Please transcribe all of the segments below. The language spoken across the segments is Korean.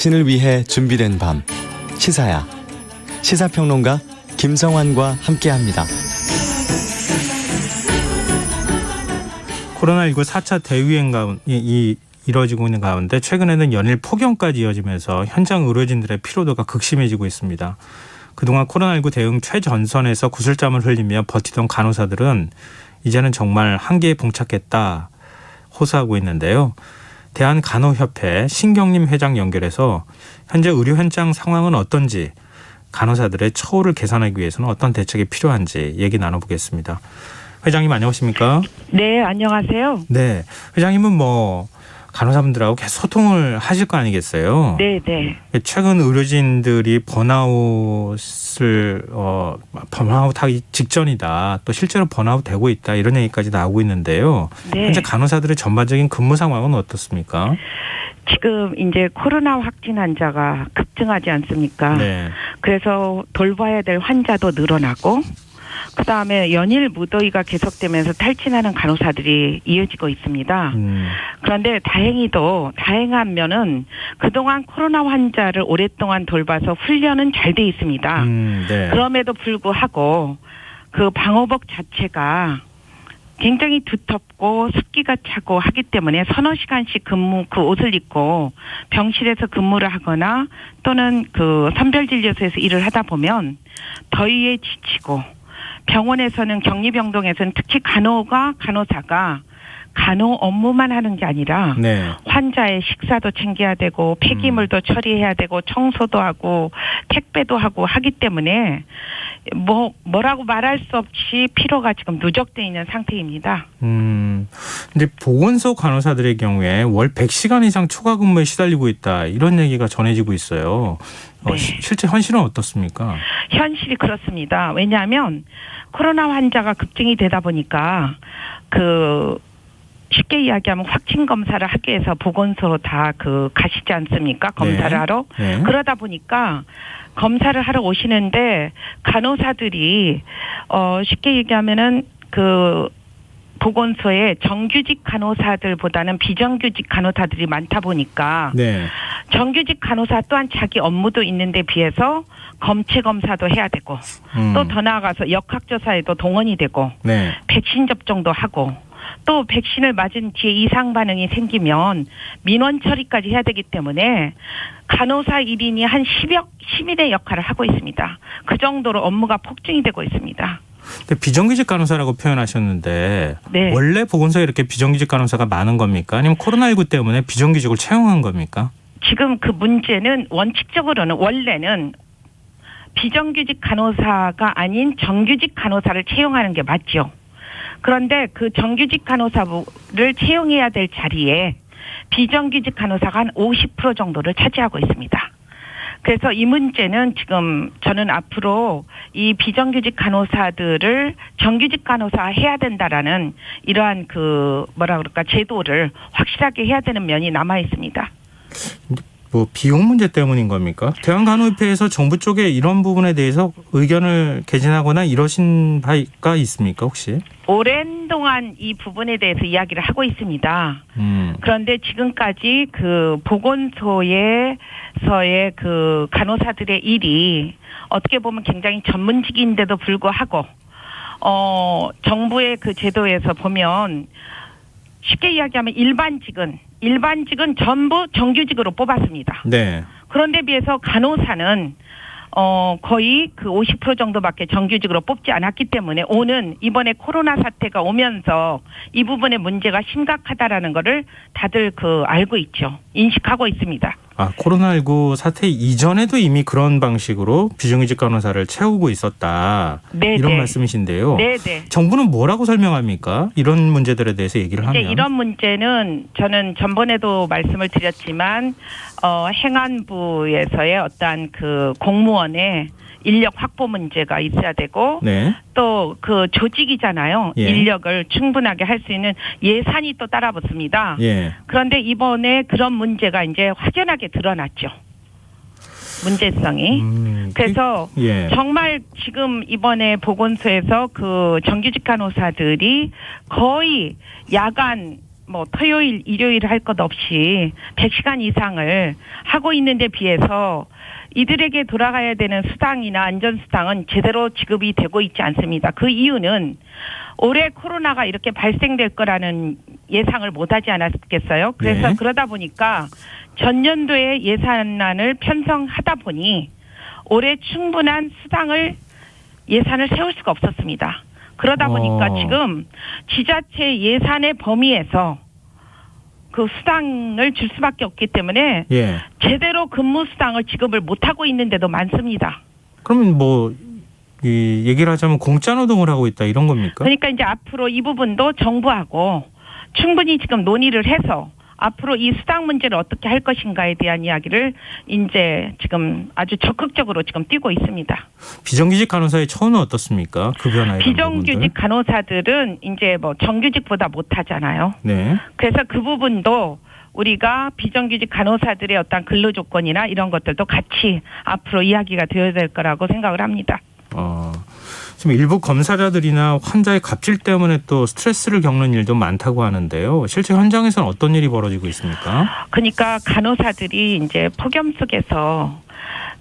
신을 위해 준비된 밤 시사야 시사평론가 김성환과 함께합니다. 코로나19 4차 대유행 가운데 이뤄지고 있는 가운데 최근에는 연일 폭염까지 이어지면서 현장 의료진들의 피로도가 극심해지고 있습니다. 그동안 코로나19 대응 최전선에서 구슬땀을 흘리며 버티던 간호사들은 이제는 정말 한계에 봉착했다 호소하고 있는데요. 대한간호협회 신경림 회장 연결해서 현재 의료 현장 상황은 어떤지, 간호사들의 처우를 개선하기 위해서는 어떤 대책이 필요한지 얘기 나눠보겠습니다. 회장님 안녕하십니까? 네, 안녕하세요. 네, 회장님은 간호사분들하고 계속 소통을 하실 거 아니겠어요? 네, 네. 최근 의료진들이 번아웃하기 직전이다. 또 실제로 번아웃 되고 있다. 이런 얘기까지 나오고 있는데요. 네. 현재 간호사들의 전반적인 근무 상황은 어떻습니까? 지금 이제 코로나 확진 환자가 급증하지 않습니까? 네. 그래서 돌봐야 될 환자도 늘어나고, 그다음에 연일 무더위가 계속되면서 탈진하는 간호사들이 이어지고 있습니다. 그런데 다행한 면은 그동안 코로나 환자를 오랫동안 돌봐서 훈련은 잘 돼 있습니다. 네. 그럼에도 불구하고 그 방호복 자체가 굉장히 두텁고 습기가 차고 하기 때문에 서너 시간씩 그 옷을 입고 병실에서 근무를 하거나 또는 그 선별진료소에서 일을 하다 보면 더위에 지치고, 병원에서는 격리병동에서는 특히 간호사가 간호 업무만 하는 게 아니라 네. 환자의 식사도 챙겨야 되고 폐기물도 처리해야 되고 청소도 하고 택배도 하고 하기 때문에 뭐라고 말할 수 없이 피로가 지금 누적돼 있는 상태입니다. 근데 보건소 간호사들의 경우에 월 100시간 이상 초과 근무에 시달리고 있다. 이런 얘기가 전해지고 있어요. 네. 실제 현실은 어떻습니까? 현실이 그렇습니다. 왜냐하면 코로나 환자가 급증이 되다 보니까 쉽게 이야기하면 확진 검사를 하기 위해서 보건소로 다 가시지 않습니까? 검사를 네. 하러. 네. 그러다 보니까 검사를 하러 오시는데 간호사들이 쉽게 얘기하면은 보건소에 정규직 간호사들보다는 비정규직 간호사들이 많다 보니까 네. 정규직 간호사 또한 자기 업무도 있는데 비해서 검체 검사도 해야 되고 또 더 나아가서 역학조사에도 동원이 되고 네. 백신 접종도 하고 또 백신을 맞은 뒤에 이상 반응이 생기면 민원 처리까지 해야 되기 때문에 간호사 1인이 한 10인의 역할을 하고 있습니다. 그 정도로 업무가 폭증이 되고 있습니다. 비정규직 간호사라고 표현하셨는데 네. 원래 보건소에 이렇게 비정규직 간호사가 많은 겁니까? 아니면 코로나19 때문에 비정규직을 채용한 겁니까? 지금 그 문제는 원래는 비정규직 간호사가 아닌 정규직 간호사를 채용하는 게 맞죠. 그런데 그 정규직 간호사를 채용해야 될 자리에 비정규직 간호사가 한 50% 정도를 차지하고 있습니다. 그래서 이 문제는 지금 저는 앞으로 이 비정규직 간호사들을 정규직 간호사 해야 된다라는 이러한 제도를 확실하게 해야 되는 면이 남아 있습니다. 비용 문제 때문인 겁니까? 대한간호협회에서 정부 쪽에 이런 부분에 대해서 의견을 개진하거나 이러신 바가 있습니까 혹시? 오랜 동안 이 부분에 대해서 이야기를 하고 있습니다. 그런데 지금까지 보건소에서의 간호사들의 일이 어떻게 보면 굉장히 전문직인데도 불구하고 정부의 그 제도에서 보면 쉽게 이야기하면 일반직은 전부 정규직으로 뽑았습니다. 네. 그런데 비해서 간호사는 거의 50% 정도밖에 정규직으로 뽑지 않았기 때문에 이번에 코로나 사태가 오면서 이 부분의 문제가 심각하다라는 거를 다들 알고 있죠. 인식하고 있습니다. 코로나19 사태 이전에도 이미 그런 방식으로 비정규직 간호사를 채우고 있었다. 네네. 이런 말씀이신데요. 네네. 정부는 뭐라고 설명합니까? 이런 문제들에 대해서 얘기를 하면. 이런 문제는 저는 전번에도 말씀을 드렸지만 행안부에서의 어떠한 공무원의 인력 확보 문제가 있어야 되고 네. 또 조직이잖아요. 예. 인력을 충분하게 할 수 있는 예산이 또 따라붙습니다. 예. 그런데 이번에 그런 문제가 이제 확연하게 드러났죠. 문제성이. 그래서 예. 정말 지금 이번에 보건소에서 정규직 간호사들이 거의 야간 뭐 토요일, 일요일 할 것 없이 100시간 이상을 하고 있는데 비해서 이들에게 돌아가야 되는 수당이나 안전수당은 제대로 지급이 되고 있지 않습니다. 그 이유는 올해 코로나가 이렇게 발생될 거라는 예상을 못하지 않았겠어요. 그래서 네. 그러다 보니까 전년도에 예산안을 편성하다 보니 올해 충분한 수당을 예산을 세울 수가 없었습니다. 그러다 보니까 지금 지자체 예산의 범위에서 그 수당을 줄 수밖에 없기 때문에 예. 제대로 근무 수당을 지급을 못하고 있는 데도 많습니다. 그러면 뭐 이 얘기를 하자면 공짜 노동을 하고 있다 이런 겁니까? 그러니까 이제 앞으로 이 부분도 정부하고 충분히 지금 논의를 해서 앞으로 이 수당 문제를 어떻게 할 것인가에 대한 이야기를 이제 지금 아주 적극적으로 지금 뛰고 있습니다. 비정규직 간호사의 처우는 어떻습니까? 급여나 이런 비정규직 부분들. 간호사들은 이제 뭐 정규직보다 못하잖아요. 네. 그래서 그 부분도 우리가 비정규직 간호사들의 어떤 근로 조건이나 이런 것들도 같이 앞으로 이야기가 되어야 될 거라고 생각을 합니다. 지금 일부 검사자들이나 환자의 갑질 때문에 또 스트레스를 겪는 일도 많다고 하는데요. 실제 현장에서는 어떤 일이 벌어지고 있습니까? 그러니까 간호사들이 이제 폭염 속에서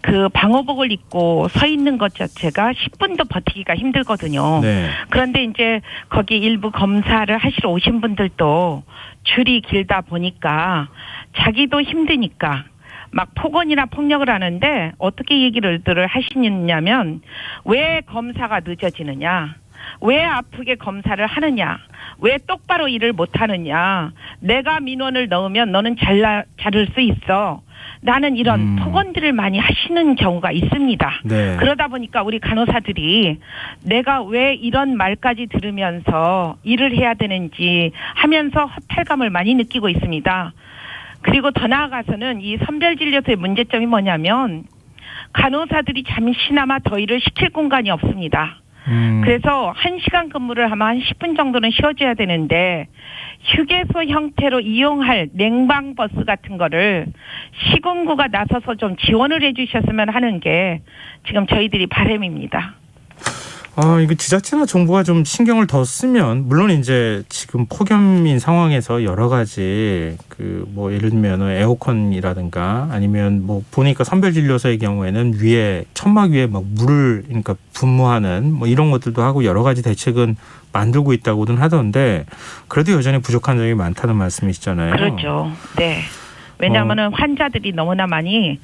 그 방호복을 입고 서 있는 것 자체가 10분도 버티기가 힘들거든요. 네. 그런데 이제 거기 일부 검사를 하시러 오신 분들도 줄이 길다 보니까 자기도 힘드니까 막 폭언이나 폭력을 하는데 어떻게 얘기를 하시냐면 왜 검사가 늦어지느냐, 왜 아프게 검사를 하느냐, 왜 똑바로 일을 못하느냐, 내가 민원을 넣으면 너는 자를 수 있어. 나는 이런 폭언들을 많이 하시는 경우가 있습니다. 네. 그러다 보니까 우리 간호사들이 내가 왜 이런 말까지 들으면서 일을 해야 되는지 하면서 허탈감을 많이 느끼고 있습니다. 그리고 더 나아가서는 이 선별진료소의 문제점이 뭐냐면 간호사들이 잠시나마 더 일을 시킬 공간이 없습니다. 그래서 1시간 근무를 하면 한 10분 정도는 쉬어줘야 되는데 휴게소 형태로 이용할 냉방버스 같은 거를 시군구가 나서서 좀 지원을 해주셨으면 하는 게 지금 저희들이 바람입니다. 이거 지자체나 정부가 좀 신경을 더 쓰면 물론 이제 지금 폭염인 상황에서 여러 가지 그 뭐 예를 들면 에어컨이라든가 아니면 뭐 보니까 선별진료소의 경우에는 위에 천막 위에 막 물을 그러니까 분무하는 뭐 이런 것들도 하고 여러 가지 대책은 만들고 있다고는 하던데 그래도 여전히 부족한 점이 많다는 말씀이시잖아요. 그렇죠. 네. 왜냐하면은 환자들이 너무나 많이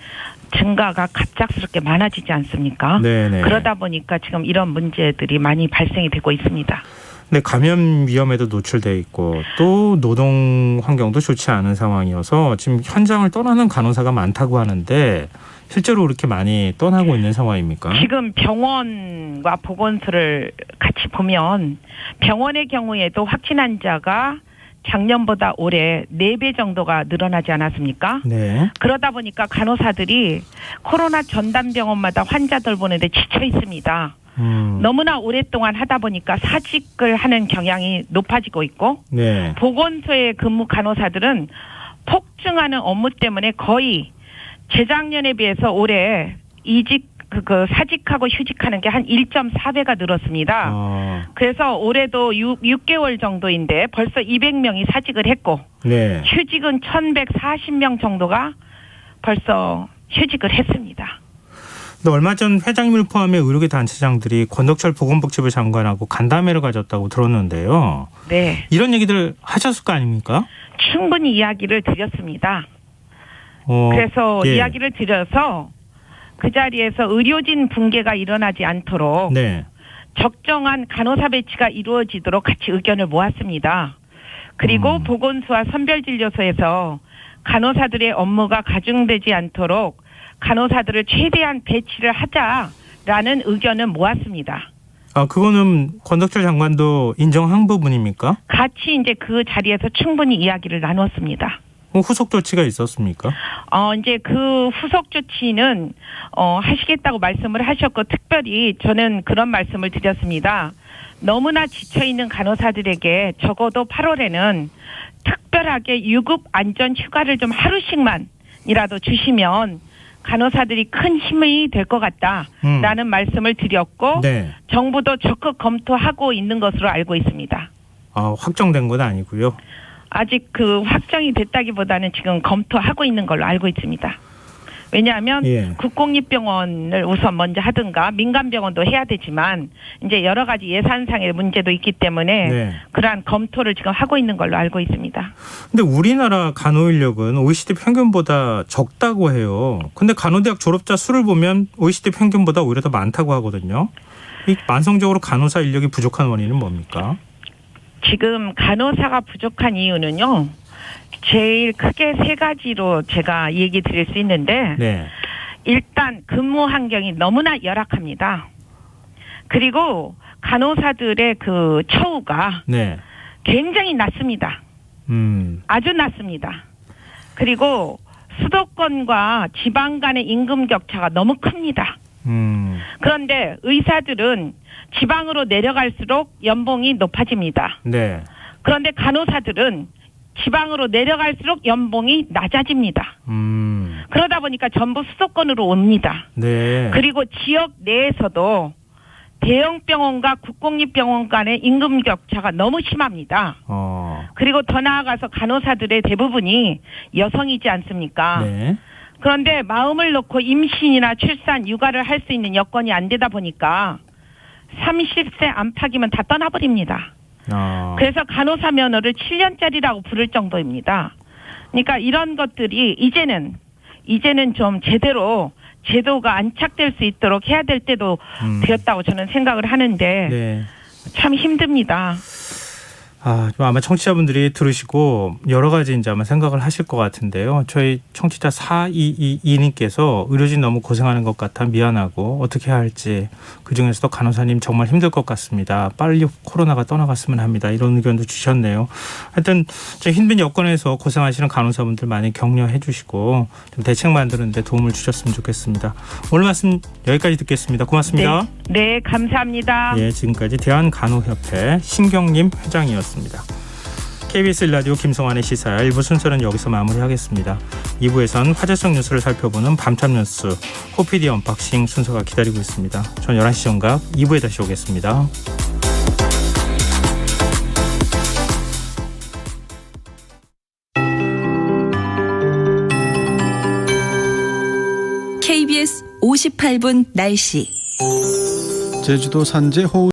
증가가 갑작스럽게 많아지지 않습니까? 네네. 그러다 보니까 지금 이런 문제들이 많이 발생이 되고 있습니다. 네, 감염 위험에도 노출돼 있고 또 노동 환경도 좋지 않은 상황이어서 지금 현장을 떠나는 간호사가 많다고 하는데 실제로 그렇게 많이 떠나고 있는 상황입니까? 지금 병원과 보건소를 같이 보면 병원의 경우에도 확진 환자가 작년보다 올해 4배 정도가 늘어나지 않았습니까? 네. 그러다 보니까 간호사들이 코로나 전담병원마다 환자들 보는데 지쳐 있습니다. 너무나 오랫동안 하다 보니까 사직을 하는 경향이 높아지고 있고 네. 보건소에 근무 간호사들은 폭증하는 업무 때문에 거의 재작년에 비해서 올해 사직하고 휴직하는 게 한 1.4배가 늘었습니다. 그래서 올해도 6개월 정도인데 벌써 200명이 사직을 했고 네. 휴직은 1,140명 정도가 벌써 휴직을 했습니다. 근데 얼마 전 회장님을 포함해 의료계 단체장들이 권덕철 보건복지부 장관하고 간담회를 가졌다고 들었는데요. 네. 이런 얘기들 하셨을 거 아닙니까? 충분히 이야기를 드렸습니다. 그래서 예. 이야기를 드려서 그 자리에서 의료진 붕괴가 일어나지 않도록 네. 적정한 간호사 배치가 이루어지도록 같이 의견을 모았습니다. 그리고 보건소와 선별진료소에서 간호사들의 업무가 가중되지 않도록 간호사들을 최대한 배치를 하자라는 의견을 모았습니다. 그거는 권덕철 장관도 인정한 부분입니까? 같이 이제 그 자리에서 충분히 이야기를 나눴습니다. 후속 조치가 있었습니까? 이제 그 후속 조치는 하시겠다고 말씀을 하셨고 특별히 저는 그런 말씀을 드렸습니다. 너무나 지쳐있는 간호사들에게 적어도 8월에는 특별하게 유급 안전 휴가를 좀 하루씩만이라도 주시면 간호사들이 큰 힘이 될 것 같다라는 말씀을 드렸고 네. 정부도 적극 검토하고 있는 것으로 알고 있습니다. 확정된 건 아니고요. 아직 그 확정이 됐다기보다는 지금 검토하고 있는 걸로 알고 있습니다. 왜냐하면 예. 국공립병원을 우선 먼저 하든가 민간병원도 해야 되지만 이제 여러 가지 예산상의 문제도 있기 때문에 네. 그러한 검토를 지금 하고 있는 걸로 알고 있습니다. 근데 우리나라 간호 인력은 OECD 평균보다 적다고 해요. 근데 간호대학 졸업자 수를 보면 OECD 평균보다 오히려 더 많다고 하거든요. 이 만성적으로 간호사 인력이 부족한 원인은 뭡니까? 지금 간호사가 부족한 이유는요. 제일 크게 세 가지로 제가 얘기 드릴 수 있는데 네. 일단 근무 환경이 너무나 열악합니다. 그리고 간호사들의 그 처우가 네. 굉장히 낮습니다. 아주 낮습니다. 그리고 수도권과 지방 간의 임금 격차가 너무 큽니다. 그런데 의사들은 지방으로 내려갈수록 연봉이 높아집니다. 네. 그런데 간호사들은 지방으로 내려갈수록 연봉이 낮아집니다. 그러다 보니까 전부 수도권으로 옵니다. 네. 그리고 지역 내에서도 대형 병원과 국공립병원 간의 임금 격차가 너무 심합니다. 그리고 더 나아가서 간호사들의 대부분이 여성이지 않습니까? 네. 그런데 마음을 놓고 임신이나 출산, 육아를 할 수 있는 여건이 안 되다 보니까 30세 안팎이면 다 떠나버립니다. 그래서 간호사 면허를 7년짜리라고 부를 정도입니다. 그러니까 이런 것들이 이제는 좀 제대로 제도가 안착될 수 있도록 해야 될 때도 되었다고 저는 생각을 하는데 네. 참 힘듭니다. 아마 청취자분들이 들으시고 여러 가지 이제 아마 생각을 하실 것 같은데요. 저희 청취자 4222님께서 의료진 너무 고생하는 것 같아 미안하고 어떻게 해야 할지 그중에서도 간호사님 정말 힘들 것 같습니다. 빨리 코로나가 떠나갔으면 합니다. 이런 의견도 주셨네요. 하여튼 힘든 여건에서 고생하시는 간호사분들 많이 격려해 주시고 좀 대책 만드는 데 도움을 주셨으면 좋겠습니다. 오늘 말씀 여기까지 듣겠습니다. 고맙습니다. 네, 감사합니다. 예, 지금까지 대한간호협회 신경림 회장이었습니다. KBS 1라디오 김성환의 시사 1부 순서는 여기서 마무리하겠습니다. 2부에선 화제성 뉴스를 살펴보는 밤참 뉴스 호피디 언박싱 순서가 기다리고 있습니다. 전 11시 정각 2부에 다시 오겠습니다. KBS 58분 날씨. 제주도 산지 호우